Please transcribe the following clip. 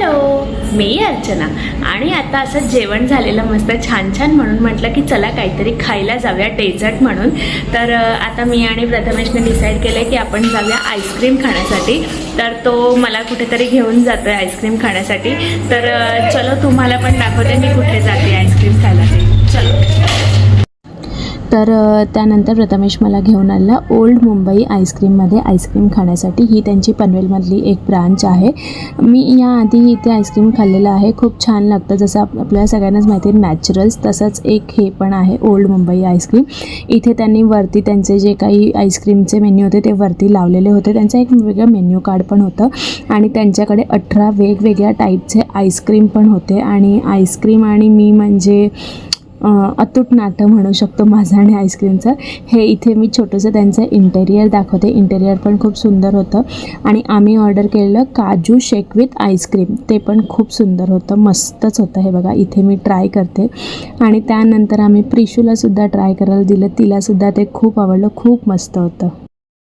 Hello, मी अर्चना आणि आता असं जेवण झालेलं मस्त छान छान म्हणून म्हटलं की चला काहीतरी खायला जाऊया डेझर्ट म्हणून. तर आता मी आणि प्रथमेशने डिसाईड केलं की आपण जाऊया आईस्क्रीम खाण्यासाठी. तर तो मला कुठेतरी घेऊन जातोय आईस्क्रीम खाण्यासाठी. तर चलो तुम्हाला पण दाखवते मी कुठे जाते आईस्क्रीम खायला ते. चलो. तर त्यानंतर प्रथमेश मला घेऊन आला ओल्ड मुंबई आईस्क्रीममध्ये आईस्क्रीम खाण्यासाठी. ही त्यांची पनवेलमधली एक ब्रांच आहे. मी याआधी इथे आईस्क्रीम खाल्लेलं आहे, खूप छान लागतं. जसं आपल्याला सगळ्यांनाच माहिती आहे नॅचरल्स, तसंच एक हे पण आहे ओल्ड मुंबई आईस्क्रीम. इथे त्यांनी वरती त्यांचे जे काही आईस्क्रीमचे मेन्यू होते ते वरती लावलेले होते. त्यांचं एक वेगळं मेन्यू कार्ड पण होतं आणि त्यांच्याकडे 18 वेगवेगळ्या टाईपचे आईस्क्रीम पण होते. आणि आईस्क्रीम आणि मी म्हणजे अतूट नातं म्हणू शकतो माझं आणि आईस्क्रीमचं. हे इथे मी छोटंसं त्यांचं इंटेरियर दाखवते. इंटेरियर पण खूप सुंदर होतं. आणि आम्ही ऑर्डर केलेलं काजू शेक विथ आईस्क्रीम, ते पण खूप सुंदर होतं, मस्तच होतं. हे बघा इथे मी ट्राय करते. आणि त्यानंतर आम्ही प्रिशूलासुद्धा ट्राय करायला दिलं, तिलासुद्धा ते खूप आवडलं, खूप मस्त होतं.